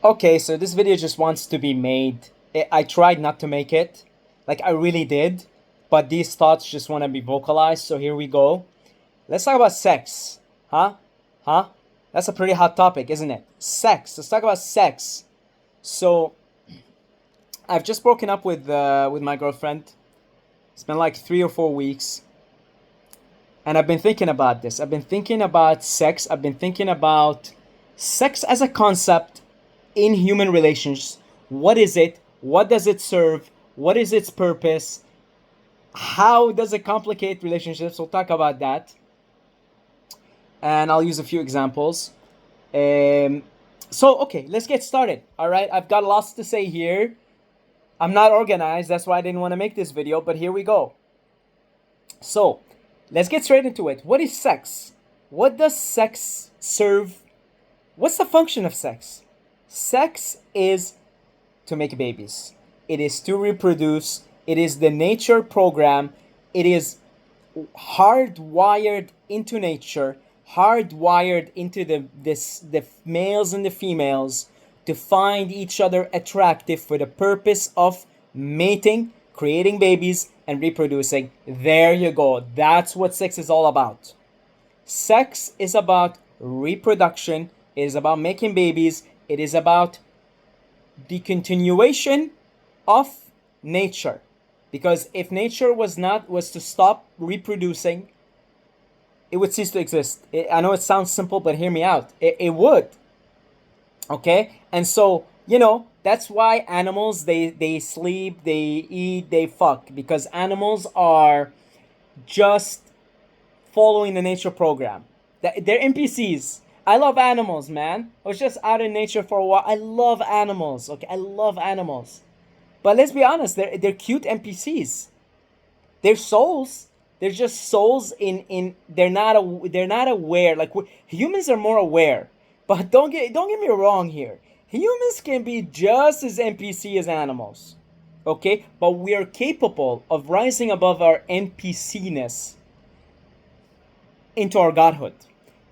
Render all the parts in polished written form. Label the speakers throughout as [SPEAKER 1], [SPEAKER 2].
[SPEAKER 1] Okay, so this video just wants to be made. I tried not to make it, like I really did, but these thoughts just want to be vocalized. So here we go. Let's talk about sex, huh? Huh? That's a pretty hot topic, isn't it? Sex. Let's talk about sex. So I've just broken up with my girlfriend. It's been like 3 or 4 weeks, and I've been thinking about this. I've been thinking about sex. I've been thinking about sex as a concept in human relations. What is it? What does it serve? What is its purpose? How does it complicate relationships? We'll talk about that. And I'll use a few examples. Um, okay, let's get started. All right, I've got lots to say here. I'm not organized. That's why I didn't want to make this video, but here we go. So, let's get straight into it. What is sex? What does sex serve? What's the function of sex? Sex is to make babies. It is to reproduce. It is the nature program. It is hardwired into nature, hardwired into the males and the females to find each other attractive for the purpose of mating, creating babies, and reproducing. There you go. That's what sex is all about. Sex is about reproduction. It is about making babies. It is about the continuation of nature. Because if nature was to stop reproducing, it would cease to exist. I know it sounds simple, but hear me out. It would. Okay? And so, that's why animals, they sleep, they eat, they fuck. Because animals are just following the nature program. They're NPCs. I love animals, man. I was just out in nature for a while. I love animals. Okay, I love animals. But let's be honest, they're cute NPCs. They're souls. They're just souls in they're not aware. Like humans are more aware. But don't get me wrong here. Humans can be just as NPC as animals. Okay? But we are capable of rising above our NPC-ness into our godhood.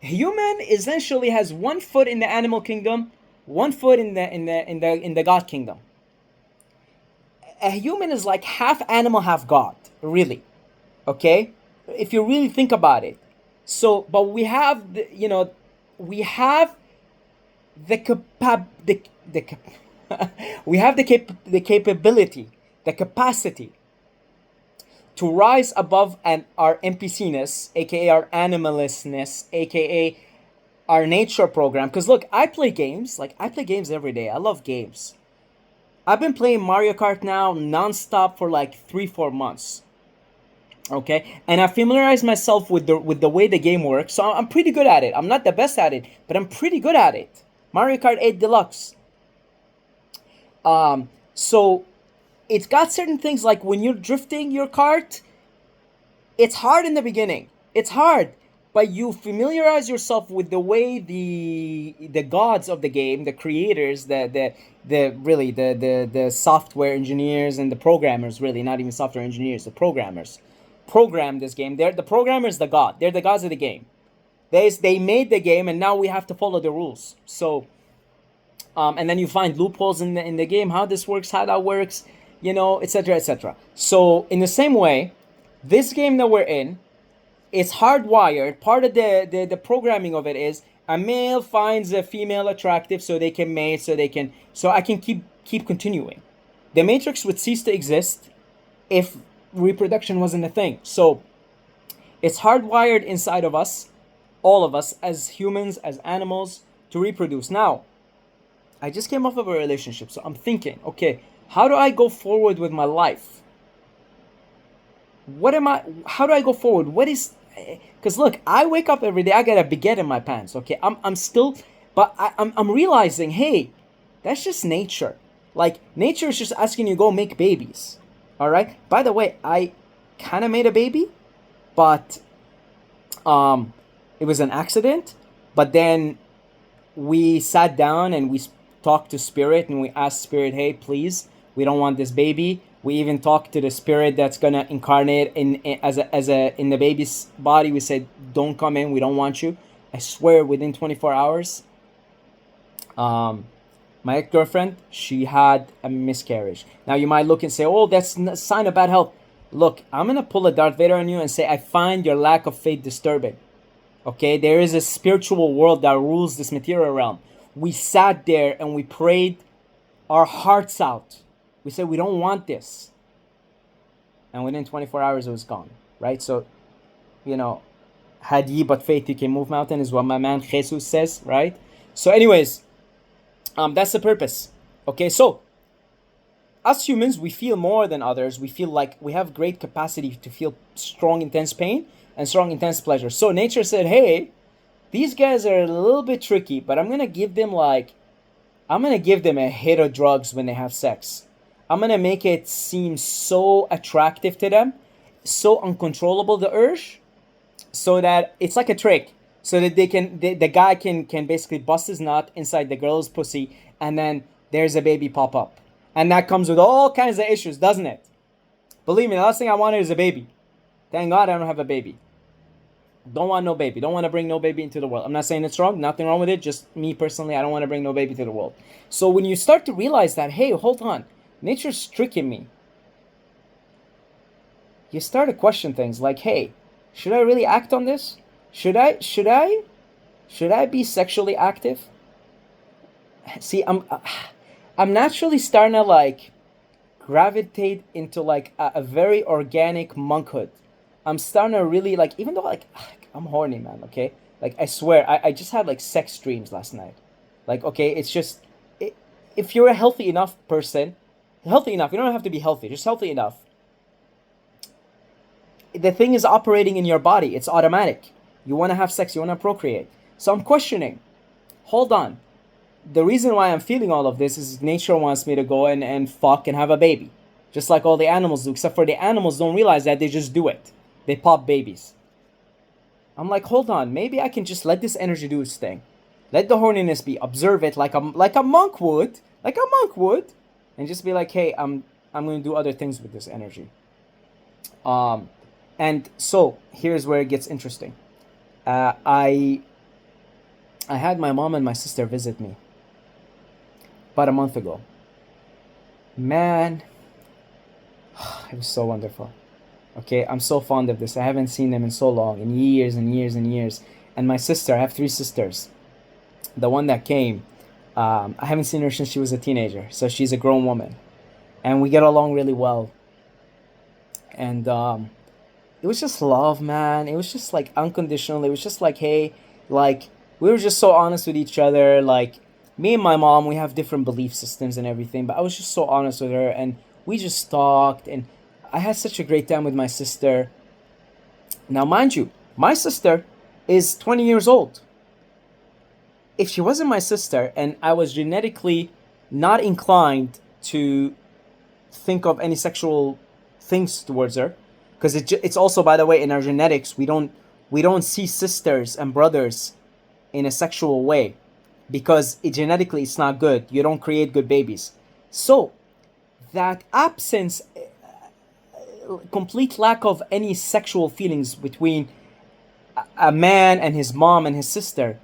[SPEAKER 1] Human essentially has one foot in the animal kingdom, one foot in the god kingdom. A human is like half animal, half god, really. Okay? If you really think about it. So, but we have we have the we have the capability, the capacity to rise above our NPC-ness, aka our animalistness, aka our nature program. Because look, I play games. Like, I play games every day. I love games. I've been playing Mario Kart now nonstop for like 3-4 months. Okay, and I familiarized myself with the way the game works, so I'm pretty good at it. I'm not the best at it, but I'm pretty good at it. Mario Kart 8 Deluxe. So it's got certain things like when you're drifting your cart, it's hard in the beginning. It's hard, but you familiarize yourself with the way the gods of the game, the creators, the software engineers and the programmers, really not even software engineers, the programmers program this game. The programmers, the god. They're the gods of the game. They made the game, and now we have to follow the rules. So, and then you find loopholes in the game, how this works, how that works, etc., etc. So in the same way, this game that we're in, it's hardwired. Part of the programming of it is a male finds a female attractive, so they can mate, so I can keep continuing. The Matrix would cease to exist if reproduction wasn't a thing. So it's hardwired inside of us, all of us, as humans, as animals, to reproduce. Now, I just came off of a relationship, so I'm thinking, okay, how do I go forward with my life? How do I go forward? Because look, I wake up every day, I got a baguette in my pants, okay? I'm still, but I'm realizing, hey, that's just nature. Like, nature is just asking you to go make babies. All right? By the way, I kind of made a baby, but it was an accident. But then we sat down and we talked to Spirit, and we asked Spirit, hey, please, we don't want this baby. We even talked to the spirit that's gonna incarnate in the baby's body. We said, don't come in, we don't want you. I swear, within 24 hours, my My ex-girlfriend, she had a miscarriage. Now you might look and say, oh, that's a sign of bad health. Look, I'm going to pull a Darth Vader on you and say, I find your lack of faith disturbing. Okay, there is a spiritual world that rules this material realm. We sat there and we prayed our hearts out. We said, we don't want this. And within 24 hours, it was gone, right? So, had ye but faith, you can move mountain, is what my man Jesus says, right? So anyways, that's the purpose. Okay, so us humans, we feel more than others. We feel like we have great capacity to feel strong, intense pain and strong, intense pleasure. So nature said, hey, these guys are a little bit tricky, but I'm going to give them a hit of drugs when they have sex. I'm going to make it seem so attractive to them, so uncontrollable, the urge, so that it's like a trick. So that the guy can basically bust his nut inside the girl's pussy, and then there's a baby pop up. And that comes with all kinds of issues, doesn't it? Believe me, the last thing I wanted is a baby. Thank God I don't have a baby. Don't want no baby. Don't want to bring no baby into the world. I'm not saying it's wrong. Nothing wrong with it. Just me personally, I don't want to bring no baby to the world. So when you start to realize that, hey, hold on, nature's tricking me, you start to question things like, hey, should I really act on this? Should I be sexually active? See, I'm naturally starting to gravitate into a very organic monkhood. I'm starting to really even though I'm horny, man, okay? I swear, I just had sex dreams last night. Okay, it's just, if you're a healthy enough person, you don't have to be healthy, just healthy enough. The thing is operating in your body, it's automatic. You want to have sex, you want to procreate. So I'm questioning, hold on. The reason why I'm feeling all of this is nature wants me to go and fuck and have a baby. Just like all the animals do, except for the animals don't realize that, they just do it. They pop babies. I'm like, hold on, maybe I can just let this energy do its thing. Let the horniness be, observe it like a monk would, and just be like, hey, I'm going to do other things with this energy. And so here's where it gets interesting. I had my mom and my sister visit me about a month ago. Man, it was so wonderful. Okay, I'm so fond of this. I haven't seen them in so long, in years and years and years. And my sister, I have 3 sisters. The one that came, I haven't seen her since she was a teenager. So she's a grown woman. And we get along really well. And it was just love, man. It was just unconditional. It was just hey, we were just so honest with each other. Me and my mom, we have different belief systems and everything, but I was just so honest with her, and we just talked, and I had such a great time with my sister. Now, mind you, my sister is 20 years old. If she wasn't my sister and I was genetically not inclined to think of any sexual things towards her, because it's also, by the way, in our genetics, we don't see sisters and brothers in a sexual way, because genetically it's not good. You don't create good babies. So that absence, complete lack of any sexual feelings between a man and his mom and his sister,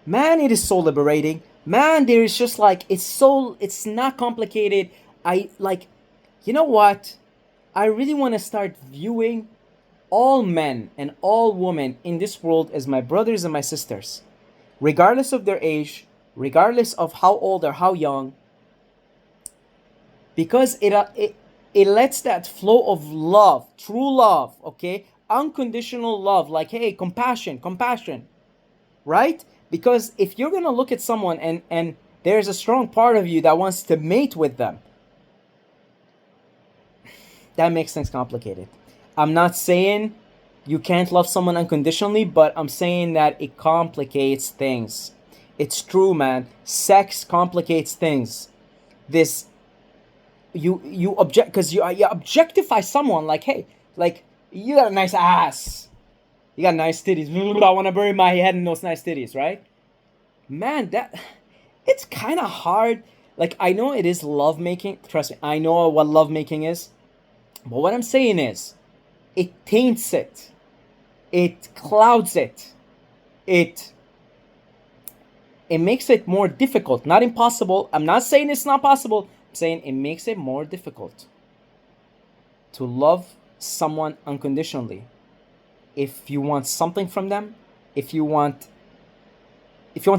[SPEAKER 1] man, it is so liberating. Man, there is just it's not complicated. You know what? I really want to start viewing all men and all women in this world as my brothers and my sisters, regardless of their age, regardless of how old or how young, because it lets that flow of love, true love, okay, unconditional love, hey, compassion, right? Because if you're gonna look at someone and there's a strong part of you that wants to mate with them, that makes things complicated. I'm not saying you can't love someone unconditionally, but I'm saying that it complicates things. It's true, man. Sex complicates things. You object, because you objectify someone hey, you got a nice ass, you got nice titties, I want to bury my head in those nice titties, right? Man, it's kind of hard. I know it is lovemaking. Trust me, I know what lovemaking is. But what I'm saying is, it taints it. It clouds it. It it makes it more difficult, not impossible. I'm not saying it's not possible. I'm saying it makes it more difficult to love someone unconditionally. If you want something from them, if you want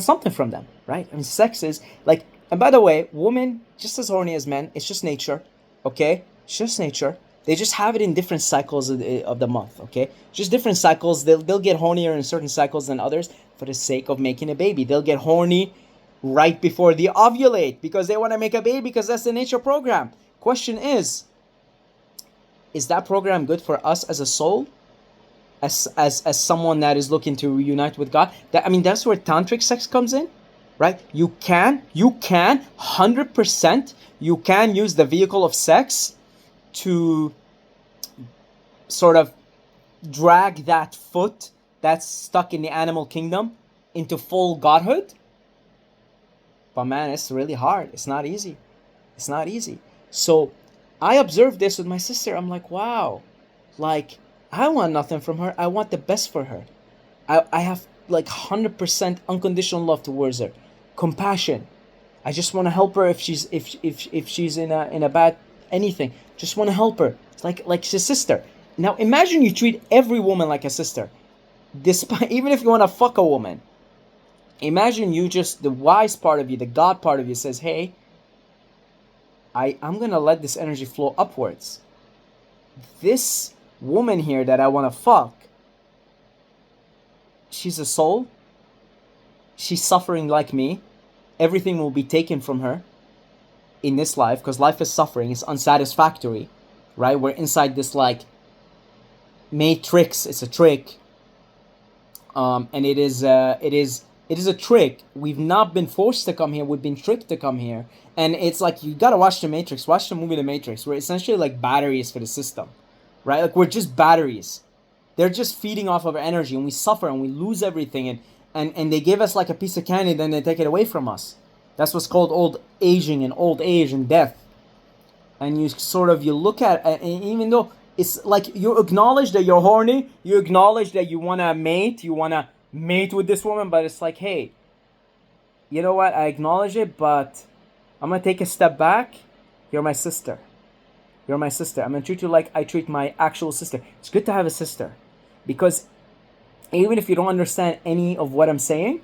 [SPEAKER 1] something from them, right? I mean, sex is like, and by the way, women just as horny as men. It's just nature, okay? It's just nature. They just have it in different cycles of the month, okay? Just different cycles. They'll get hornier in certain cycles than others for the sake of making a baby. They'll get horny right before they ovulate because they want to make a baby because that's the nature program. Question is that program good for us as a soul? As someone that is looking to reunite with God? That's where tantric sex comes in, right? You can 100%, you can use the vehicle of sex to sort of drag that foot that's stuck in the animal kingdom into full godhood. But man, it's really hard. It's not easy. It's not easy. So I observed this with my sister. I'm like, wow, like, I want nothing from her. I want the best for her. I have like 100% unconditional love towards her, compassion. I just want to help her if she's in a bad anything. Just want to help her. It's like she's a sister. Now imagine you treat every woman like a sister, despite even if you want to fuck a woman. Imagine you just, the wise part of you, the God part of you says, hey, I'm gonna let this energy flow upwards. This woman here that I want to fuck, she's a soul. She's suffering like me. Everything will be taken from her in this life because life is suffering. It's unsatisfactory, right? We're inside this like matrix. It's a trick, and it is a trick. We've not been forced to come here. We've been tricked to come here, and it's like you gotta watch the Matrix. Watch the movie The Matrix. We're essentially like batteries for the system. Right? Like we're just batteries. They're just feeding off of our energy and we suffer and we lose everything and they give us like a piece of candy, then they take it away from us. That's what's called old aging and old age and death. And you look at it, and even though it's like you acknowledge that you're horny, you acknowledge that you want to mate with this woman, but it's like, hey, you know what? I acknowledge it, but I'm going to take a step back. You're my sister. You're my sister. I'm going to treat you like I treat my actual sister. It's good to have a sister. Because even if you don't understand any of what I'm saying,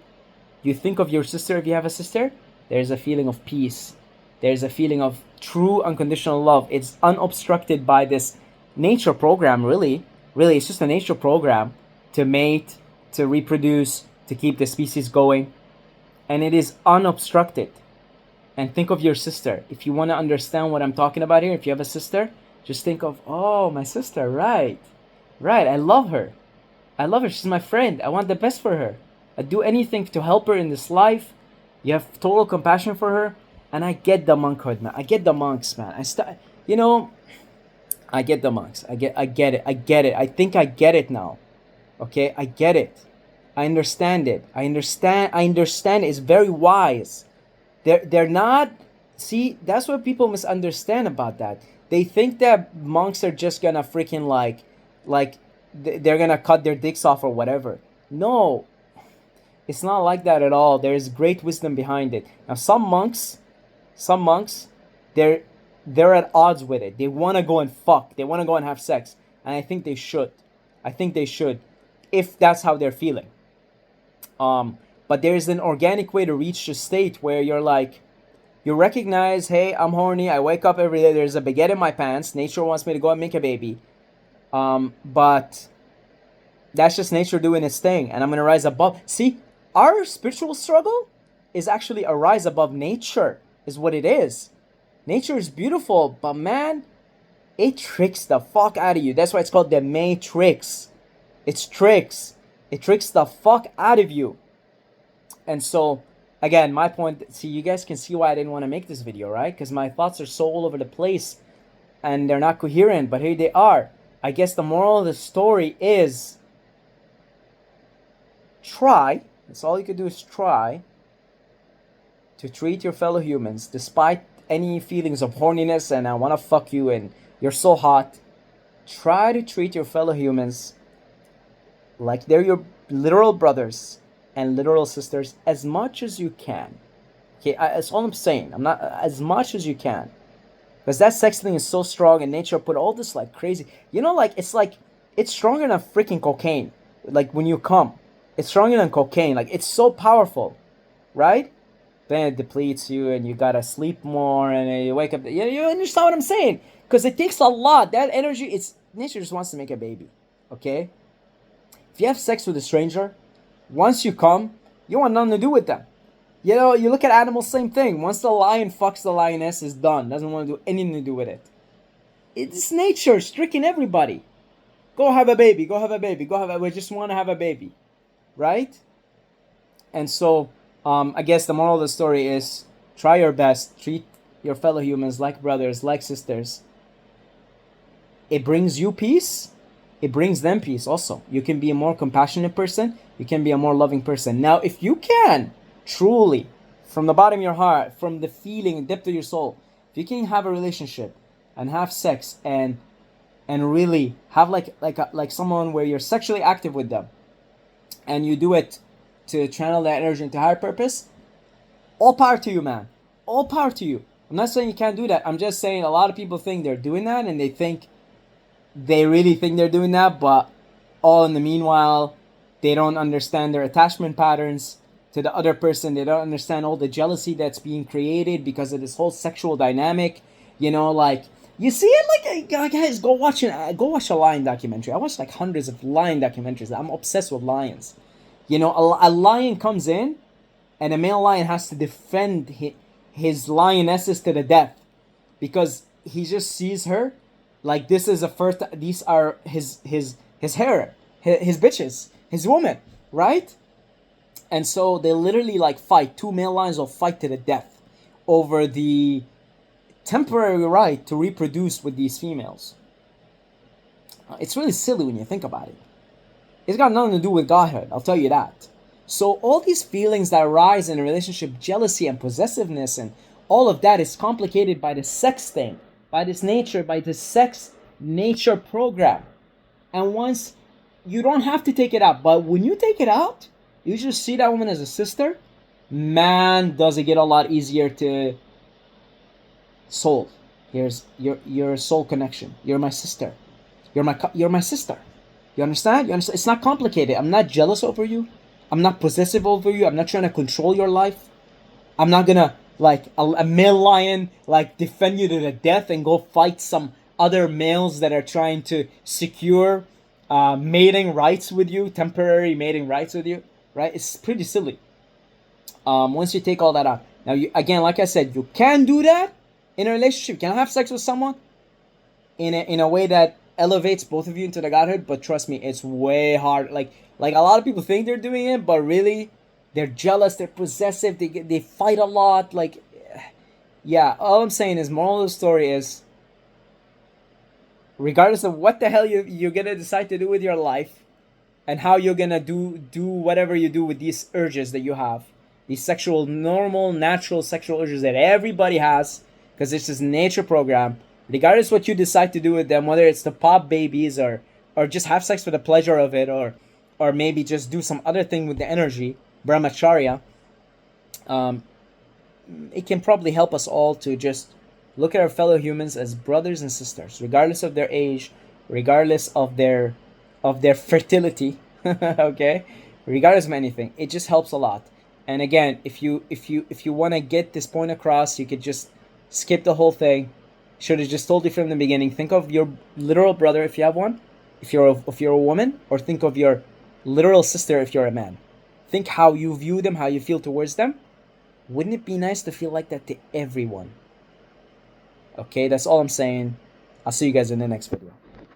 [SPEAKER 1] you think of your sister if you have a sister, there's a feeling of peace. There's a feeling of true unconditional love. It's unobstructed by this nature program, really. Really, it's just a nature program to mate, to reproduce, to keep the species going. And it is unobstructed. And think of your sister. If you want to understand what I'm talking about here, if you have a sister, just think of, oh, my sister, right. I love her. She's my friend. I want the best for her. I'd do anything to help her in this life. You have total compassion for her. And I get the monkhood, man. I get the monks, man. I get the monks. I get it. I think I get it now. Okay? I get it. I understand it. I understand it's very wise. They're not, see, that's what people misunderstand about that. They think that monks are just gonna freaking like they're gonna cut their dicks off or whatever. No, it's not like that at all. There is great wisdom behind it. Now some monks, they're at odds with it. They want to go and fuck. They want to go and have sex, and I think they should. If that's how they're feeling. But there's an organic way to reach the state where you're like, you recognize, hey, I'm horny. I wake up every day. There's a baguette in my pants. Nature wants me to go and make a baby. But that's just nature doing its thing. And I'm going to rise above. See, our spiritual struggle is actually a rise above nature, is what it is. Nature is beautiful, but man, it tricks the fuck out of you. That's why it's called the Matrix. It's tricks. It tricks the fuck out of you. And so, again, my point, see, you guys can see why I didn't want to make this video, right? Because my thoughts are so all over the place and they're not coherent, but here they are. I guess the moral of the story is try, that's all you can do is try to treat your fellow humans, despite any feelings of horniness and I want to fuck you and you're so hot. Try to treat your fellow humans like they're your literal brothers. and literal sisters as much as you can. Okay, that's all I'm saying. I'm not as much as you can, because that sex thing is so strong, and nature put all this like crazy. Like it's stronger than freaking cocaine. Like when you come, it's stronger than cocaine. Like it's so powerful, right? Then it depletes you, and you gotta sleep more, and then you wake up. You understand what I'm saying? Because it takes a lot. That energy, it's nature just wants to make a baby. Okay, if you have sex with a stranger, once you come, you want nothing to do with them. You know, you look at animals, same thing. Once the lion fucks the lioness, it's done. Doesn't want to do anything to do with it. It's nature, it's tricking everybody. Go have a baby, go have a baby, go have a. We just want to have a baby, right? And so, I guess the moral of the story is try your best, treat your fellow humans like brothers, like sisters. It brings you peace, it brings them peace also. You can be a more compassionate person, you can be a more loving person. Now, if you can truly, from the bottom of your heart, from the feeling, depth of your soul, if you can have a relationship and have sex and really have like someone where you're sexually active with them, and you do it to channel that energy into higher purpose, all power to you, man. All power to you. I'm not saying you can't do that. I'm just saying a lot of people think they're doing that, and they really think they're doing that, but all in the meanwhile, they don't understand their attachment patterns to the other person. They don't understand all the jealousy that's being created because of this whole sexual dynamic. You know, like you see it. Like guys, go watch a lion documentary. I watched like hundreds of lion documentaries. I'm obsessed with lions. You know, a lion comes in, and a male lion has to defend his lionesses to the death, because he just sees her like this is a first. These are his hair, his bitches, his woman, right? And so they literally like fight. Two male lions will fight to the death over the temporary right to reproduce with these females. It's really silly when you think about it. It's got nothing to do with Godhood, I'll tell you that. So all these feelings that arise in a relationship, jealousy and possessiveness and all of that, is complicated by the sex thing, by this nature, by the sex nature program. And once, you don't have to take it out, but when you take it out, you just see that woman as a sister, man, does it get a lot easier to soul. Here's your soul connection. You're my sister. You're my sister. You understand? You understand? It's not complicated. I'm not jealous over you. I'm not possessive over you. I'm not trying to control your life. I'm not gonna like a male lion like defend you to the death and go fight some other males that are trying to secure mating rights with you, temporary mating rights with you, right? It's pretty silly. Once you take all that out, now you again, like I said, you can do that in a relationship. You can have sex with someone in a way that elevates both of you into the Godhood, but trust me, it's way hard. Like a lot of people think they're doing it, but really, they're jealous, they're possessive, they fight a lot. Like, yeah, all I'm saying is, moral of the story is, regardless of what the hell you're gonna decide to do with your life, and how you're gonna do whatever you do with these urges that you have, these sexual, normal, natural sexual urges that everybody has, because it's this nature program. Regardless what you decide to do with them, whether it's to pop babies or just have sex for the pleasure of it, or maybe just do some other thing with the energy, brahmacharya, it can probably help us all to just look at our fellow humans as brothers and sisters, regardless of their age, regardless of their fertility, okay, regardless of anything. It just helps a lot. And again, if you want to get this point across, you could just skip the whole thing. Should have just told you from the beginning. Think of your literal brother if you have one, if you're a woman, or think of your literal sister if you're a man. Think how you view them, how you feel towards them. Wouldn't it be nice to feel like that to everyone? Okay, that's all I'm saying. I'll see you guys in the next video.